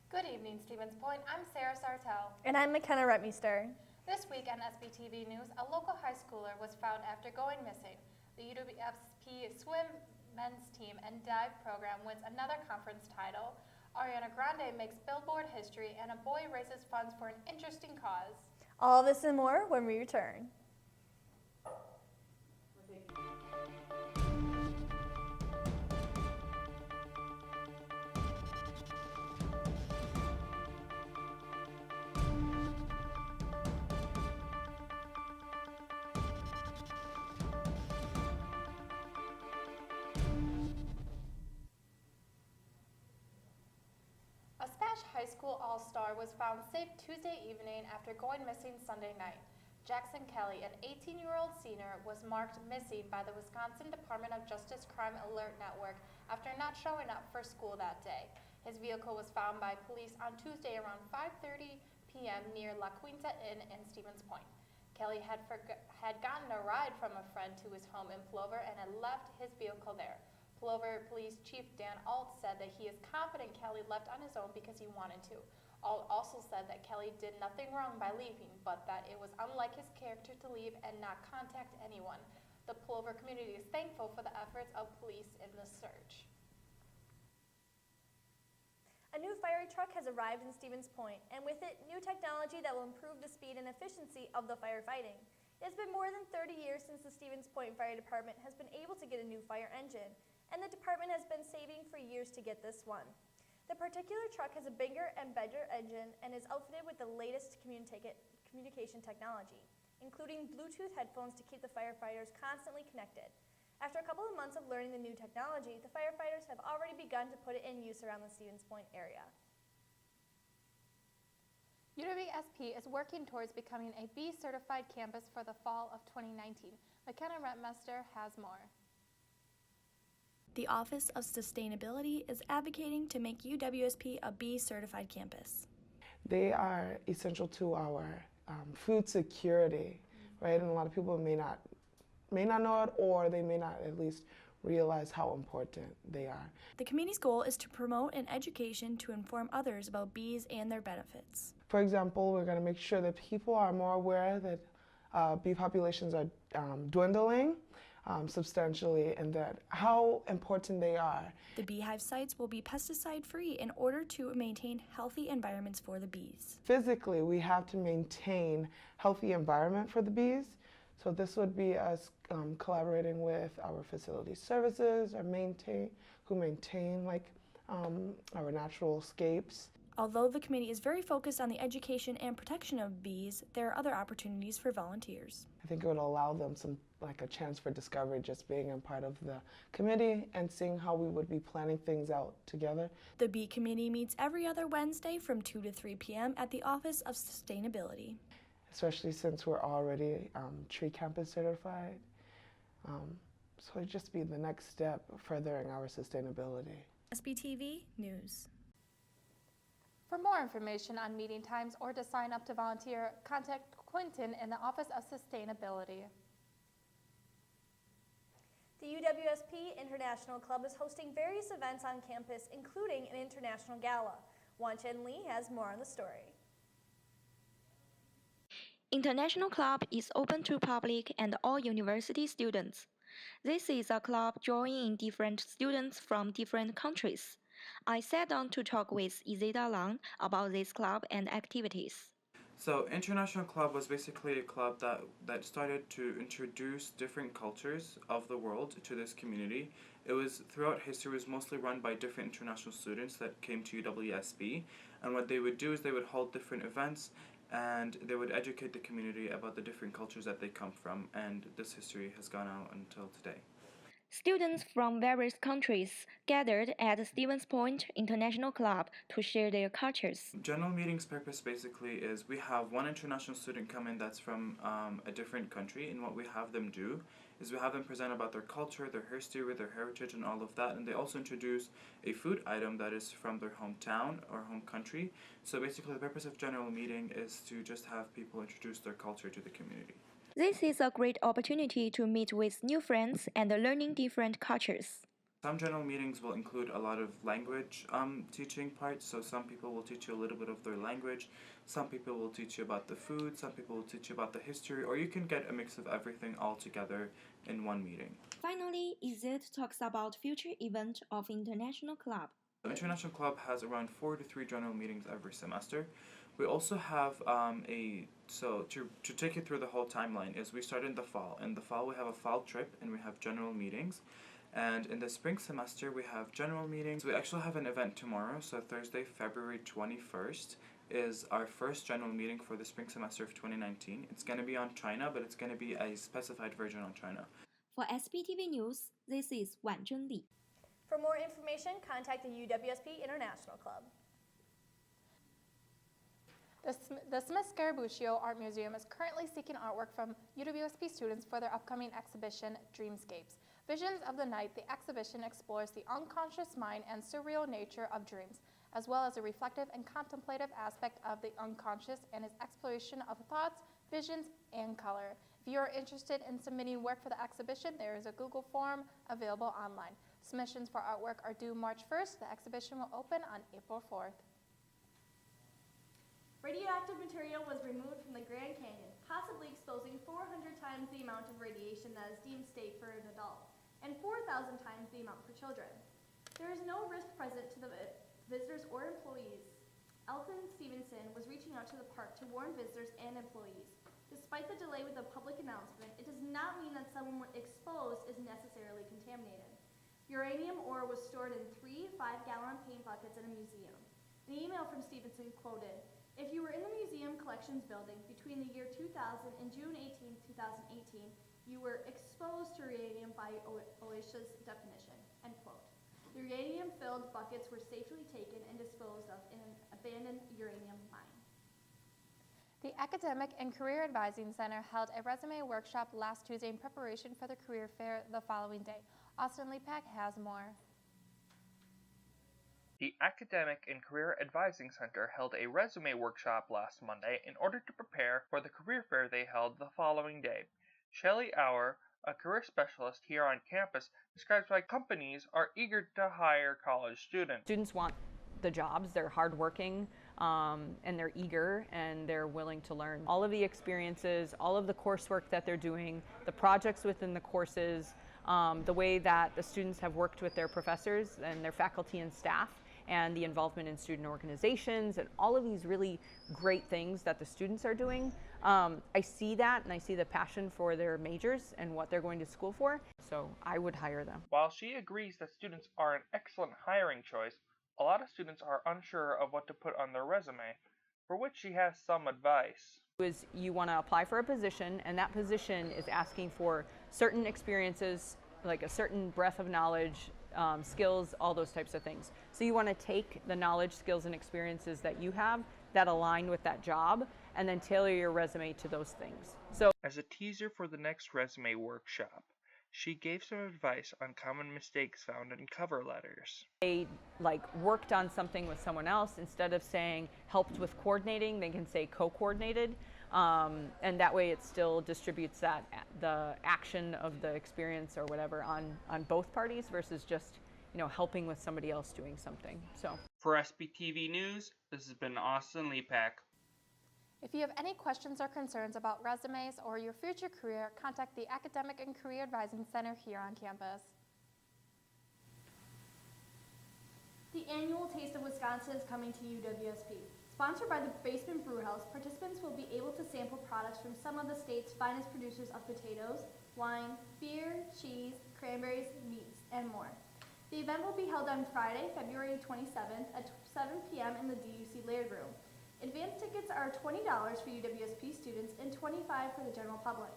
Good evening, Stevens Point. I'm Sarah Sartell. And I'm McKenna Rentmeester. This week on Sptv News, a local high schooler was found after going missing. The UWSP swim men's team and dive program wins another conference title. Ariana Grande makes billboard history, and a boy raises funds for an interesting cause. All this and more when we return. A Spash High School All-Star was found safe Tuesday evening after going missing Sunday night. Jackson Kelly, an 18-year-old senior, was marked missing by the Wisconsin Department of Justice Crime Alert Network after not showing up for school that day. His vehicle was found by police on Tuesday around 5:30 p.m. near La Quinta Inn in Stevens Point. Kelly had gotten a ride from a friend to his home in Plover and had left his vehicle there. Plover Police Chief Dan Alt said that he is confident Kelly left on his own because he wanted to. Alt also said that Kelly did nothing wrong by leaving, but that it was unlike his character to leave and not contact anyone. The Plover community is thankful for the efforts of police in the search. A new fire truck has arrived in Stevens Point, and with it, new technology that will improve the speed and efficiency of the firefighting. It's been more than 30 years since the Stevens Point Fire Department has been able to get a new fire engine, and the department has been saving for years to get this one. The particular truck has a bigger and better engine and is outfitted with the latest communication technology, including Bluetooth headphones to keep the firefighters constantly connected. After a couple of months of learning the new technology, the firefighters have already begun to put it in use around the Stevens Point area. UWSP is working towards becoming a B-certified campus for the fall of 2019. McKenna Rentmeester has more. The Office of Sustainability is advocating to make UWSP a B-certified campus. They are essential to our food security, right? And a lot of people may not know it, or they may not at least realize how important they are. The committee's goal is to promote an education to inform others about bees and their benefits. For example, we're going to make sure that people are more aware that bee populations are dwindling substantially, and that how important they are. The beehive sites will be pesticide-free in order to maintain healthy environments for the bees. Physically, we have to maintain healthy environment for the bees. So this would be us collaborating with our facility services, who maintain our natural scapes. Although the committee is very focused on the education and protection of bees, there are other opportunities for volunteers. I think it would allow them a chance for discovery, just being a part of the committee and seeing how we would be planning things out together. The Bee Committee meets every other Wednesday from 2 to 3 p.m. at the Office of Sustainability. Especially since we're already tree campus certified. So it'd just be the next step furthering our sustainability. Sptv News. For more information on meeting times or to sign up to volunteer, contact Quinton in the Office of Sustainability. The UWSP International Club is hosting various events on campus, including an international gala. Wan Chen Lee has more on the story. International Club is open to public and all university students. This is a club drawing in different students from different countries. I sat down to talk with Izida Lang about this club and activities. So International Club was basically a club that started to introduce different cultures of the world to this community. It was throughout history was mostly run by different international students that came to UWSP, and what they would do is they would hold different events and they would educate the community about the different cultures that they come from, and this history has gone on until today. Students from various countries gathered at the Stevens Point International Club to share their cultures. General meeting's purpose basically is we have one international student come in that's from a different country, and what we have them do is we have them present about their culture, their history, their heritage, and all of that, and they also introduce a food item that is from their hometown or home country. So basically the purpose of general meeting is to just have people introduce their culture to the community. This is a great opportunity to meet with new friends and learning different cultures. Some general meetings will include a lot of language teaching parts, so some people will teach you a little bit of their language, some people will teach you about the food, some people will teach you about the history, or you can get a mix of everything all together in one meeting. Finally, Izet talks about future event of International Club. The International Club has around 4 to 3 general meetings every semester. We also have to take you through the whole timeline is we start in the fall. In the fall we have a fall trip and we have general meetings. And in the spring semester we have general meetings. We actually have an event tomorrow, so Thursday, February 21st is our first general meeting for the spring semester of 2019. It's going to be on China, but it's going to be a specified version on China. For Sptv News, this is Wengrzyn. For more information, contact the UWSP International Club. The Smith Scarabuccio Art Museum is currently seeking artwork from UWSP students for their upcoming exhibition, Dreamscapes. Visions of the Night, the exhibition explores the unconscious mind and surreal nature of dreams, as well as a reflective and contemplative aspect of the unconscious and its exploration of thoughts, visions, and color. If you are interested in submitting work for the exhibition, there is a Google form available online. Submissions for artwork are due March 1st. The exhibition will open on April 4th. Radioactive material was removed from the Grand Canyon, possibly exposing 400 times the amount of radiation that is deemed safe for an adult, and 4,000 times the amount for children. There is no risk present to the visitors or employees. Elton Stevenson was reaching out to the park to warn visitors and employees. Despite the delay with the public announcement, it does not mean that someone exposed is necessarily contaminated. Uranium ore was stored in 3 5-gallon paint buckets in a museum. An email from Stevenson quoted, "If you were in the museum collections building between the year 2000 and June 18, 2018, you were exposed to uranium by OSHA's definition," end quote. The uranium-filled buckets were safely taken and disposed of in an abandoned uranium mine. The Academic and Career Advising Center held a resume workshop last Tuesday in preparation for the career fair the following day. Austin Lepak has more. The Academic and Career Advising Center held a resume workshop last Monday in order to prepare for the career fair they held the following day. Shelley Auer, a career specialist here on campus, describes why companies are eager to hire college students. Students want the jobs, they're hardworking, and they're eager and they're willing to learn. All of the experiences, all of the coursework that they're doing, the projects within the courses, the way that the students have worked with their professors and their faculty and staff, and the involvement in student organizations, and all of these really great things that the students are doing. I see that, and I see the passion for their majors and what they're going to school for, so I would hire them. While she agrees that students are an excellent hiring choice, a lot of students are unsure of what to put on their resume, for which she has some advice. You want to apply for a position, and that position is asking for certain experiences, like a certain breadth of knowledge, skills, all those types of things. So you want to take the knowledge, skills, and experiences that you have that align with that job, and then tailor your resume to those things. So, as a teaser for the next resume workshop, she gave some advice on common mistakes found in cover letters. They worked on something with someone else. Instead of saying helped with coordinating, they can say co-coordinated, and that way it still distributes the action of the experience or whatever on both parties versus just helping with somebody else doing something. So for SBTV News, this has been Austin Lepak. If you have any questions or concerns about resumes or your future career, contact the Academic and Career Advising Center here on campus. The annual Taste of Wisconsin is coming to UWSP. Sponsored by the Basement Brewhouse, participants will be able to sample products from some of the state's finest producers of potatoes, wine, beer, cheese, cranberries, meats, and more. The event will be held on Friday, February 27th at 7 p.m. in the DUC Laird Room. Advance tickets are $20 for UWSP students and $25 for the general public.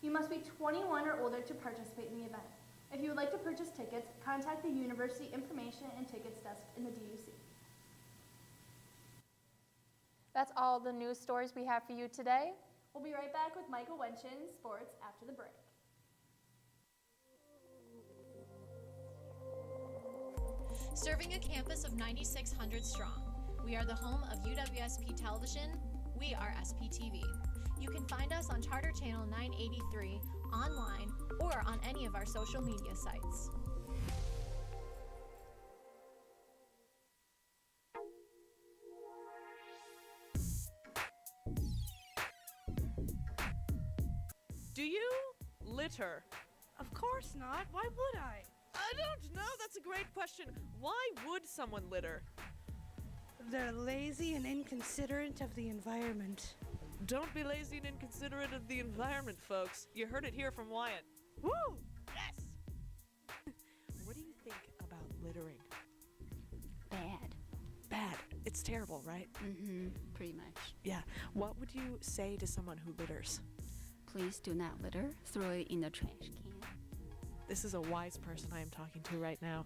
You must be 21 or older to participate in the event. If you would like to purchase tickets, contact the University Information and Tickets Desk in the DUC. That's all the news stories we have for you today. We'll be right back with Michael Wengrzyn Sports after the break. Serving a campus of 9,600 strong. We are the home of UWSP Television. We are SPTV. You can find us on Charter Channel 983, online, or on any of our social media sites. Do you litter? Of course not. Why would I? I don't know. That's a great question. Why would someone litter? They're lazy and inconsiderate of the environment. Don't be lazy and inconsiderate of the environment, folks. You heard it here from Wyatt. Woo! Yes! What do you think about littering? Bad. Bad. It's terrible, right? Mm-hmm. Pretty much. Yeah. What would you say to someone who litters? Please do not litter. Throw it in the trash can. This is a wise person I am talking to right now.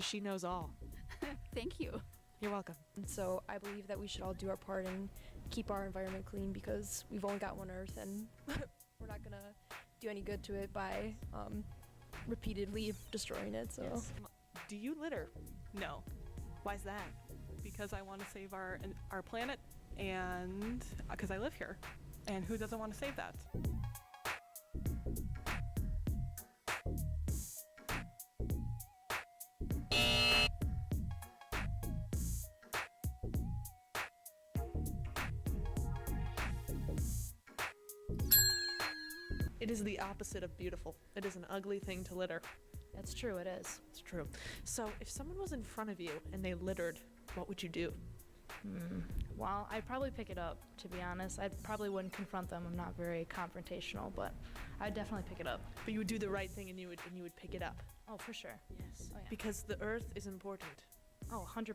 She knows all. Thank you. You're welcome. And so I believe that we should all do our part and keep our environment clean because we've only got one Earth and we're not gonna do any good to it by repeatedly destroying it. So. Yes. Do you litter? No. Why's that? Because I want to save our planet and because I live here. And who doesn't want to save that? It is the opposite of beautiful. It is an ugly thing to litter. That's true, it is. It's true. So if someone was in front of you and they littered, what would you do? Well, I'd probably pick it up, to be honest. I probably wouldn't confront them. I'm not very confrontational, but I'd definitely pick it up. But you would do the right thing and you would pick it up. Oh, for sure. Yes. Oh, yeah. Because the earth is important. Oh, 100%.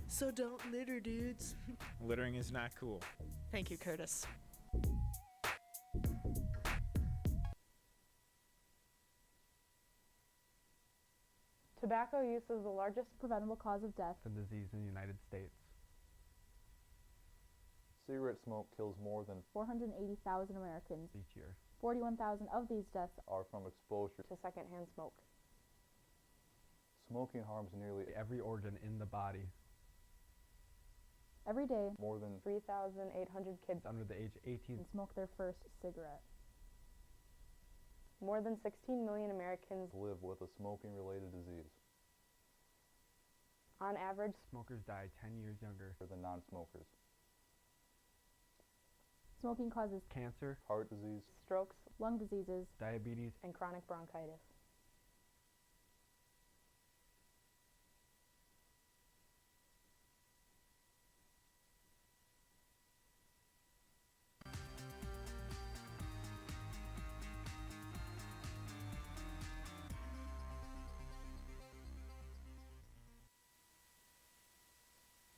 So don't litter, dudes. Littering is not cool. Thank you, Curtis. Tobacco use is the largest preventable cause of death. The disease in the United States. Cigarette smoke kills more than 480,000 Americans each year. 41,000 of these deaths are from exposure to secondhand smoke. Smoking harms nearly every organ in the body. Every day, more than 3,800 kids under the age of 18 smoke their first cigarette. More than 16 million Americans live with a smoking-related disease. On average, smokers die 10 years younger than non-smokers. Smoking causes cancer, heart disease, strokes, lung diseases, diabetes, and chronic bronchitis.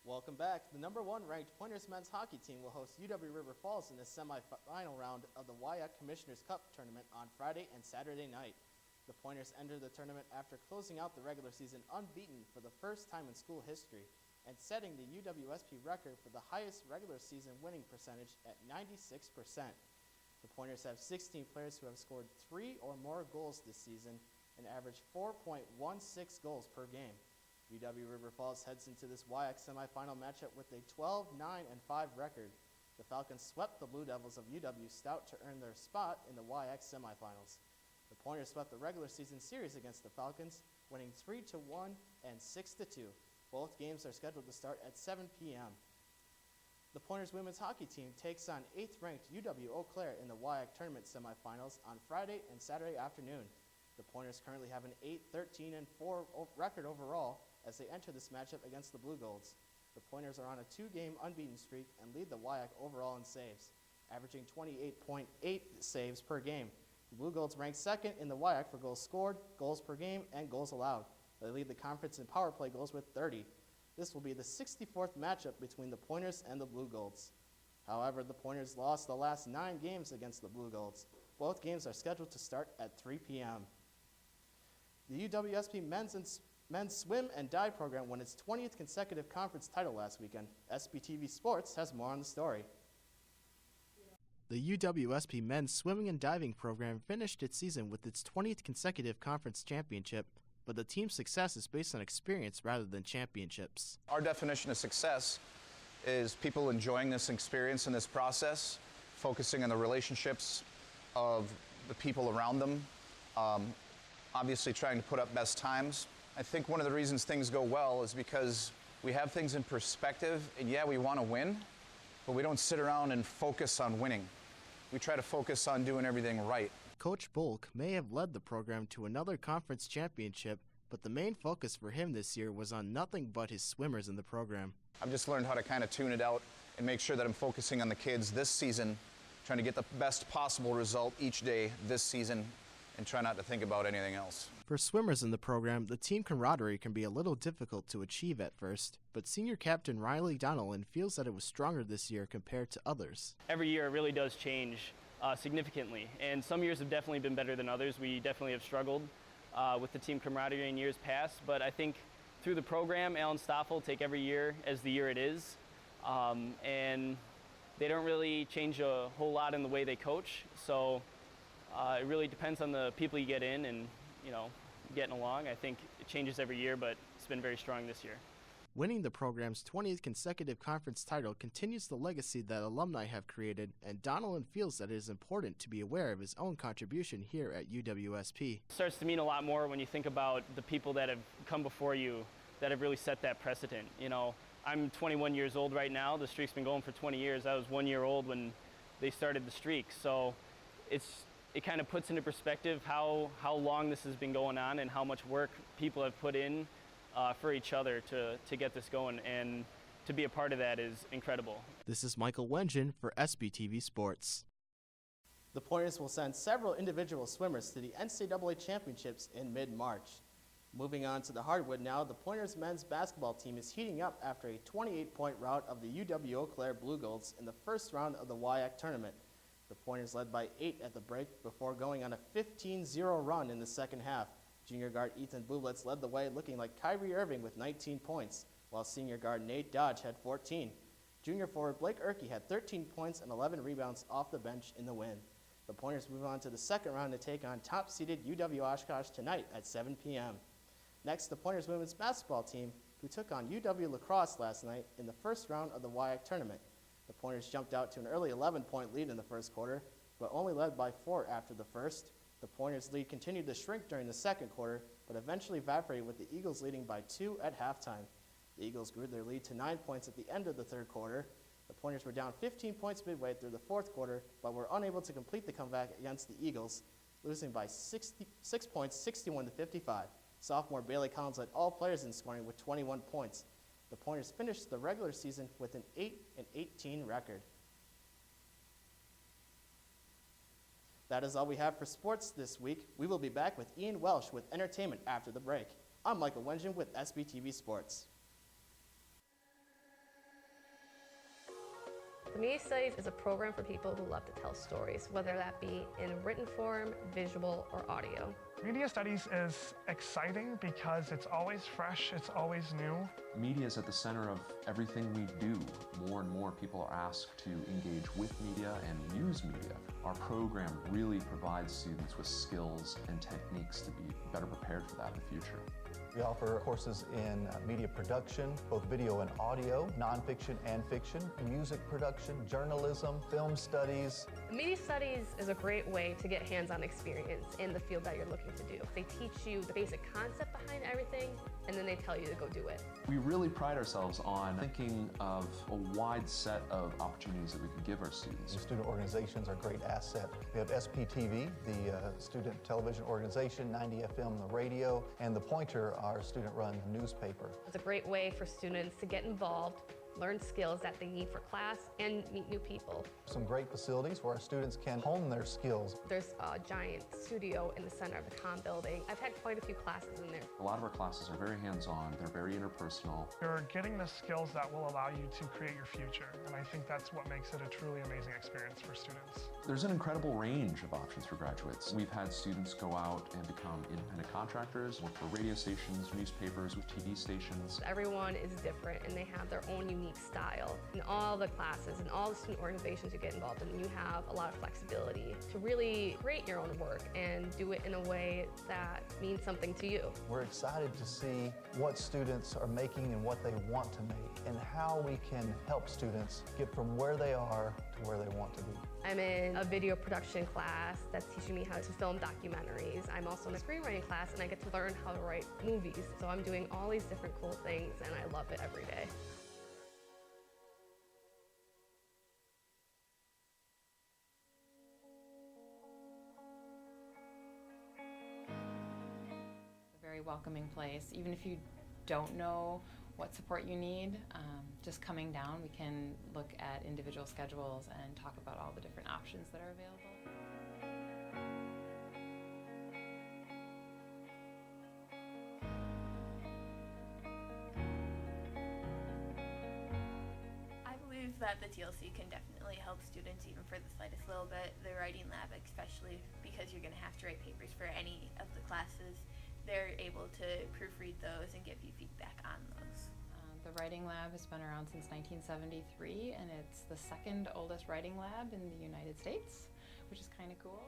Welcome back. The #1 ranked Pointers men's hockey team will host UW River Falls in the semifinal round of the WIAC Commissioners Cup tournament on Friday and Saturday night. The Pointers enter the tournament after closing out the regular season unbeaten for the first time in school history and setting the UWSP record for the highest regular season winning percentage at 96%. The Pointers have 16 players who have scored 3 or more goals this season and average 4.16 goals per game. UW River Falls heads into this WIAC semifinal matchup with a 12-9-5 record. The Falcons swept the Blue Devils of UW Stout to earn their spot in the WIAC semifinals. The Pointers swept the regular season series against the Falcons, winning 3-1 and 6-2. Both games are scheduled to start at 7 p.m. The Pointers women's hockey team takes on 8th-ranked UW Eau Claire in the WIAC tournament semifinals on Friday and Saturday afternoon. The Pointers currently have an 8-13-4 record overall as they enter this matchup against the Blue Golds. The Pointers are on a 2-game unbeaten streak and lead the WIAC overall in saves, averaging 28.8 saves per game. The Blue Golds rank second in the WIAC for goals scored, goals per game, and goals allowed. They lead the conference in power play goals with 30. This will be the 64th matchup between the Pointers and the Blue Golds. However, the Pointers lost the last 9 games against the Blue Golds. Both games are scheduled to start at 3 p.m. The UWSP men's swim and dive program won its 20th consecutive conference title last weekend. Sptv Sports has more on the story. The UWSP men's swimming and diving program finished its season with its 20th consecutive conference championship, but the team's success is based on experience rather than championships. Our definition of success is people enjoying this experience and this process, focusing on the relationships of the people around them, obviously trying to put up best times. I think one of the reasons things go well is because we have things in perspective, and yeah, we want to win, but we don't sit around and focus on winning. we try to focus on doing everything right. Coach Bulk may have led the program to another conference championship, but the main focus for him this year was on nothing but his swimmers in the program. I've just learned how to kind of tune it out and make sure that I'm focusing on the kids this season, trying to get the best possible result each day this season, and try not to think about anything else. For swimmers in the program, the team camaraderie can be a little difficult to achieve at first, but senior captain Riley Donnellan feels that it was stronger this year compared to others. Every year it really does change significantly, and some years have definitely been better than others. We definitely have struggled with the team camaraderie in years past, but I think through the program, Alan Stoffel take every year as the year it is, and they don't really change a whole lot in the way they coach, so it really depends on the people you get in and, you know, getting along. I think it changes every year, but it's been very strong this year. Winning the program's 20th consecutive conference title continues the legacy that alumni have created, and Donnellan feels that it is important to be aware of his own contribution here at UWSP. It starts to mean a lot more when you think about the people that have come before you that have really set that precedent. You know, I'm 21 years old right now. The streak's been going for 20 years. I was 1 year old when they started the streak. So it kind of puts into perspective how long this has been going on and how much work people have put in for each other to get this going, and to be a part of that is incredible. This is Michael Wengrzyn for Sptv Sports. The Pointers will send several individual swimmers to the NCAA Championships in mid-March. Moving on to the hardwood now, the Pointers men's basketball team is heating up after a 28-point rout of the UW-Eau Claire Blue Golds in the first round of the WIAC tournament. The Pointers led by 8 at the break before going on a 15-0 run in the second half. Junior guard Ethan Bublitz led the way, looking like Kyrie Irving with 19 points, while senior guard Nate Dodge had 14. Junior forward Blake Erkey had 13 points and 11 rebounds off the bench in the win. The Pointers move on to the second round to take on top-seeded UW-Oshkosh tonight at 7 p.m. Next, the Pointers women's basketball team, who took on UW Lacrosse last night in the first round of the WIAC tournament. The Pointers jumped out to an early 11-point lead in the first quarter, but only led by 4 after the first. The Pointers' lead continued to shrink during the second quarter, but eventually evaporated with the Eagles leading by 2 at halftime. The Eagles grew their lead to 9 points at the end of the third quarter. The Pointers were down 15 points midway through the fourth quarter, but were unable to complete the comeback against the Eagles, losing by 6 points, 61-55. Sophomore Bailey Collins led all players in scoring with 21 points. The Pointers finished the regular season with an 8-18 record. That is all we have for sports this week. We will be back with Ian Welsh with entertainment after the break. I'm Michael Wengrzyn with SBTV Sports. The Media Studies is a program for people who love to tell stories, whether that be in written form, visual, or audio. Media Studies is exciting because it's always fresh, it's always new. Media is at the center of everything we do. More and more people are asked to engage with media and use media. Our program really provides students with skills and techniques to be better prepared for that in the future. We offer courses in media production, both video and audio, nonfiction and fiction, music production, journalism, film studies. Media Studies is a great way to get hands-on experience in the field that you're looking to do. They teach you the basic concept behind everything, and then they tell you to go do it. We really pride ourselves on thinking of a wide set of opportunities that we can give our students. The student organizations are a great asset. We have SPTV, the student television organization, 90 FM, the radio, and The Pointer, our student-run newspaper. It's a great way for students to get involved, learn skills that they need for class, and meet new people. Some great facilities where our students can hone their skills. There's a giant studio in the center of the comm building. I've had quite a few classes in there. A lot of our classes are very hands-on, they're very interpersonal. You're getting the skills that will allow you to create your future, and I think that's what makes it a truly amazing experience for students. There's an incredible range of options for graduates. We've had students go out and become independent contractors, work for radio stations, newspapers, with TV stations. Everyone is different and they have their own unique style. In all the classes and all the student organizations you get involved in, you have a lot of flexibility to really create your own work and do it in a way that means something to you. We're excited to see what students are making and what they want to make, and how we can help students get from where they are to where they want to be. I'm in a video production class that's teaching me how to film documentaries. I'm also in a screenwriting class and I get to learn how to write movies. So I'm doing all these different cool things and I love it every day. welcoming place. Even if you don't know what support you need, just coming down, we can look at individual schedules and talk about all the different options that are available. That the TLC can definitely help students even for the slightest little bit. The writing lab, especially because you're going to have to write papers for any of the classes, they're able to proofread those and give you feedback on those. The writing lab has been around since 1973, and it's the second oldest writing lab in the United States, which is kind of cool.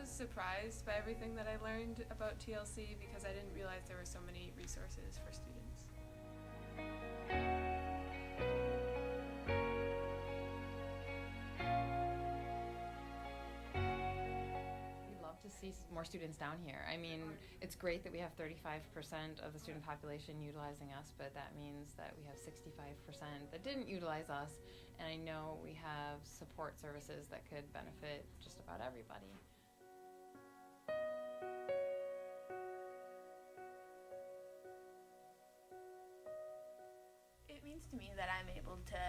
Surprised by everything that I learned about TLC because I didn't realize there were so many resources for students. We'd love to see more students down here. I mean, it's great that we have 35% of the student population utilizing us, but that means that we have 65% that didn't utilize us, and I know we have support services that could benefit just about everybody. It means to me that I'm able to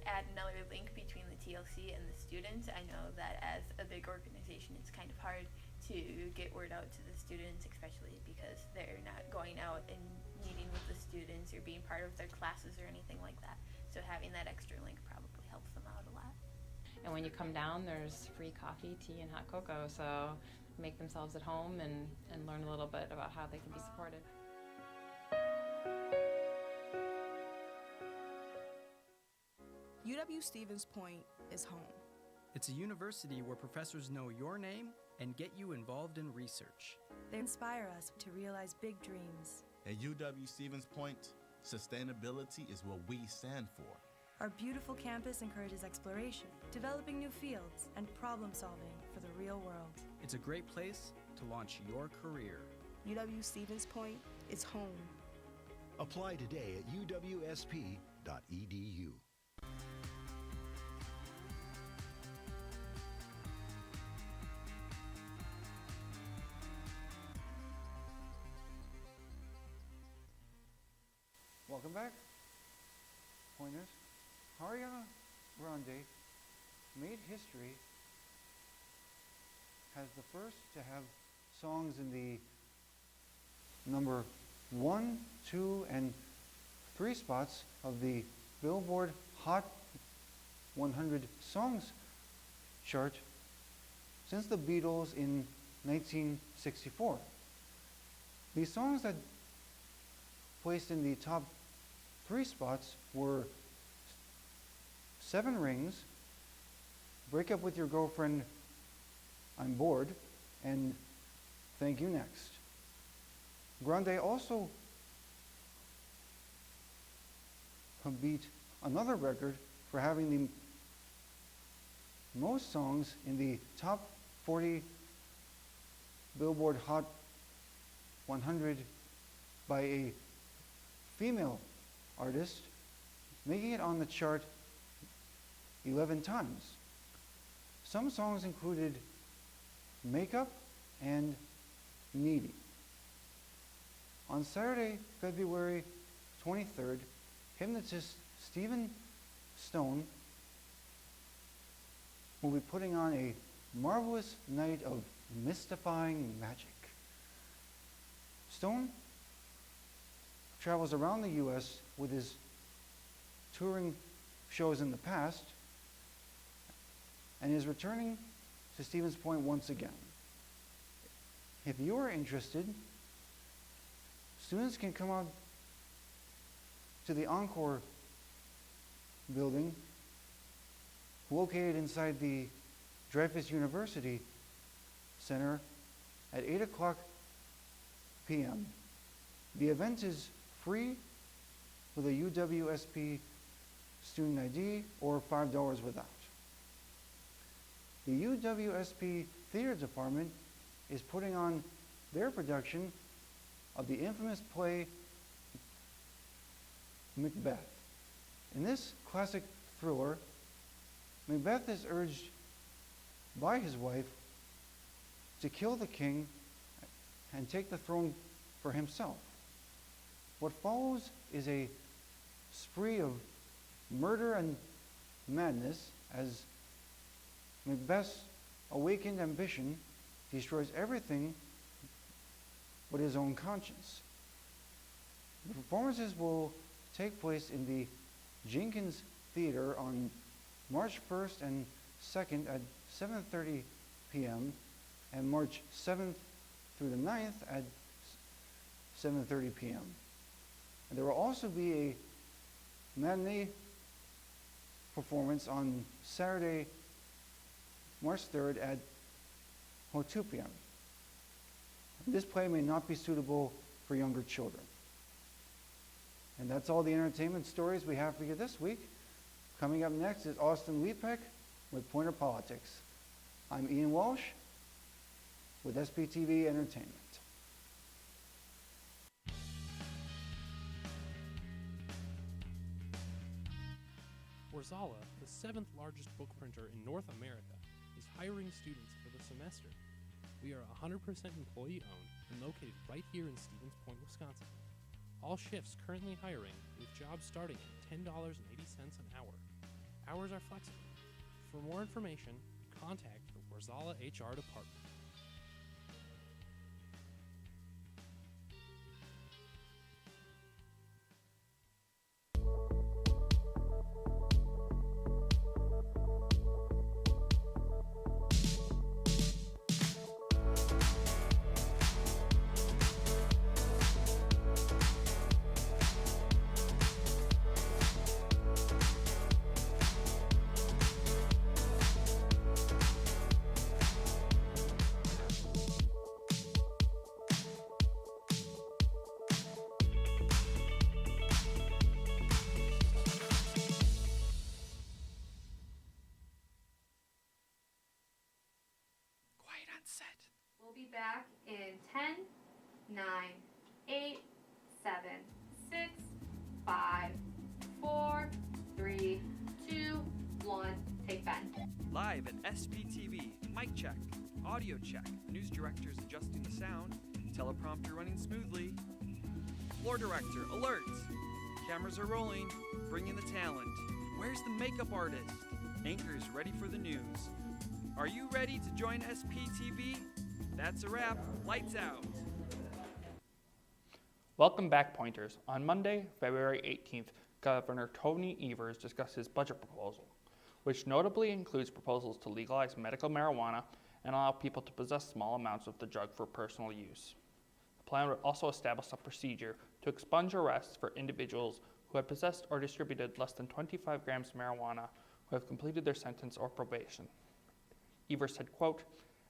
add another link between the TLC and the students. I know that as a big organization, it's kind of hard to get word out to the students, especially because they're not going out and meeting with the students or being part of their classes or anything like that. So having that extra link probably helps them out a lot. And when you come down, there's free coffee, tea, and hot cocoa, so make themselves at home and learn a little bit about how they can be supported. UW-Stevens Point is home. It's a university where professors know your name and get you involved in research. They inspire us to realize big dreams. At UW-Stevens Point, sustainability is what we stand for. Our beautiful campus encourages exploration, developing new fields, and problem solving for the real world. It's a great place to launch your career. UW-Stevens Point is home. Apply today at uwsp.edu. Welcome back, Pointers. Ariana Grande made history as the first to have songs in the number 1, 2, and 3 spots of the Billboard Hot 100 Songs chart since the Beatles in 1964. These songs that placed in the top 3 spots were 7 Rings, Break Up With Your Girlfriend, I'm Bored, and Thank You Next. Grande also beat another record for having the most songs in the top 40 Billboard Hot 100 by a female artist, making it on the chart 11 times. Some songs included Makeup and Needy. On Saturday, February 23rd, hypnotist Stephen Stone will be putting on a marvelous night of mystifying magic. Stone travels around the U.S. with his touring shows in the past and is returning to Stevens Point once again. If you are interested, students can come out to the Encore building located inside the Dreyfus University Center at 8 o'clock p.m. The event is free with a UWSP student ID or $5 without. The UWSP Theater Department is putting on their production of the infamous play Macbeth. In this classic thriller, Macbeth is urged by his wife to kill the king and take the throne for himself. What follows is a spree of murder and madness as Macbeth's awakened ambition destroys everything but his own conscience. The performances will take place in the Jenkins Theater on March 1st and 2nd at 7:30 p.m. and March 7th through the 9th at 7:30 p.m. And there will also be a matinee performance on Saturday, March 3rd at 2 p.m. This play may not be suitable for younger children. And that's all the entertainment stories we have for you this week. Coming up next is Austin Lepak with Pointer Politics. I'm Ian Walsh with Sptv Entertainment. Wengrzyn, the 7th largest book printer in North America, is hiring students for the semester. We are 100% employee-owned and located right here in Stevens Point, Wisconsin. All shifts currently hiring, with jobs starting at $10.80 an hour. Hours are flexible. For more information, contact the Wengrzyn HR department. We'll be back in 10, 9, 8, 7, 6, 5, 4, 3, 2, 1. Take Ben. Live at Sptv, mic check, audio check, news directors adjusting the sound, teleprompter running smoothly. Floor director, alert! Cameras are rolling, bring in the talent. Where's the makeup artist? Anchors ready for the news. Are you ready to join Sptv? That's a wrap. Lights out. Welcome back, Pointers. On Monday, February 18th, Governor Tony Evers discussed his budget proposal, which notably includes proposals to legalize medical marijuana and allow people to possess small amounts of the drug for personal use. The plan would also establish a procedure to expunge arrests for individuals who had possessed or distributed less than 25 grams of marijuana who have completed their sentence or probation. Evers said, quote,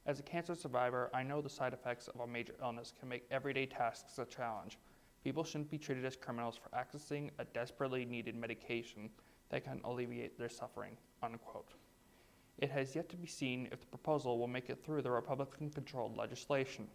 "As a cancer survivor, I know the side effects of a major illness can make everyday tasks a challenge. People shouldn't be treated as criminals for accessing a desperately needed medication that can alleviate their suffering," unquote. It has yet to be seen if the proposal will make it through the Republican-controlled legislation.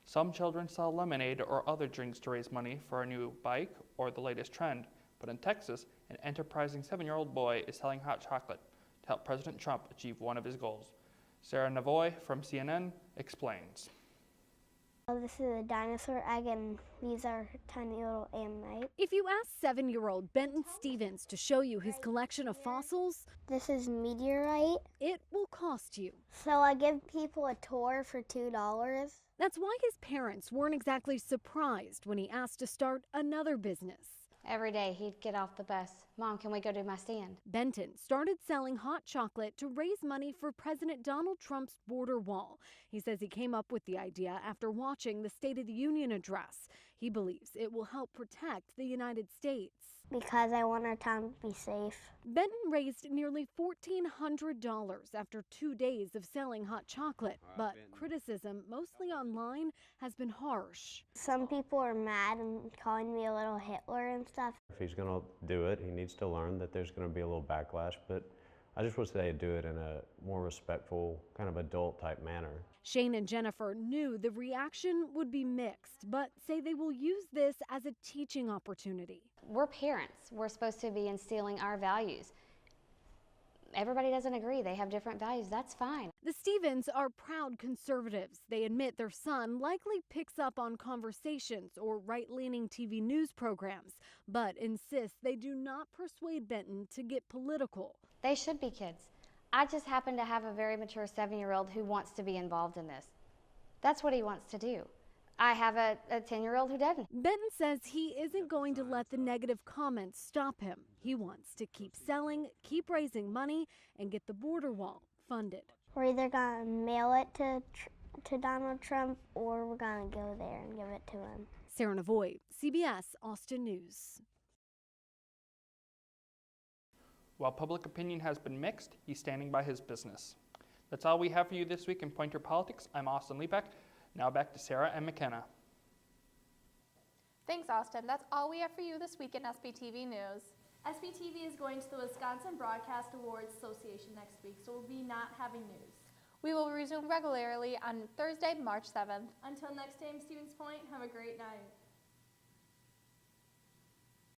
Some children sell lemonade or other drinks to raise money for a new bike or the latest trend, but in Texas, an enterprising 7-year-old boy is selling hot chocolate to help President Trump achieve one of his goals. Sarah Neve from CNN explains. This is a dinosaur egg, and these are tiny little ammonite. If you ask 7-year-old Benton Stevens to show you his collection of fossils, this is meteorite. It will cost you. So I give people a tour for $2. That's why his parents weren't exactly surprised when he asked to start another business. Every day he'd get off the bus. "Mom, can we go to my stand?" Benton started selling hot chocolate to raise money for President Donald Trump's border wall. He says he came up with the idea after watching the State of the Union address. He believes it will help protect the United States. Because I want our town to be safe. Benton raised nearly $1,400 after 2 days of selling hot chocolate, but criticism, mostly online, has been harsh. Some people are mad and calling me a little Hitler and stuff. If he's going to do it, he needs to learn that there's going to be a little backlash, but I just would say do it in a more respectful, kind of adult type manner. Shane and Jennifer knew the reaction would be mixed, but say they will use this as a teaching opportunity. We're parents. We're supposed to be instilling our values. Everybody doesn't agree. They have different values. That's fine. The Stevens are proud conservatives. They admit their son likely picks up on conversations or right-leaning TV news programs, but insist they do not persuade Benton to get political. They should be kids. I just happen to have a very mature 7-year-old who wants to be involved in this. That's what he wants to do. I have a 10-year-old who doesn't. Benton says he isn't going to let the negative comments stop him. He wants to keep selling, keep raising money, and get the border wall funded. We're either going to mail it to Donald Trump or we're going to go there and give it to him. Sarah Navoy, CBS, Austin News. While public opinion has been mixed, he's standing by his business. That's all we have for you this week in Pointer Politics. I'm Austin Lepak. Now back to Sarah and McKenna. Thanks, Austin. That's all we have for you this week in Sptv News. Sptv is going to the Wisconsin Broadcast Awards Association next week, so we'll be not having news. We will resume regularly on Thursday, March 7th. Until next time, Stevens Point, have a great night.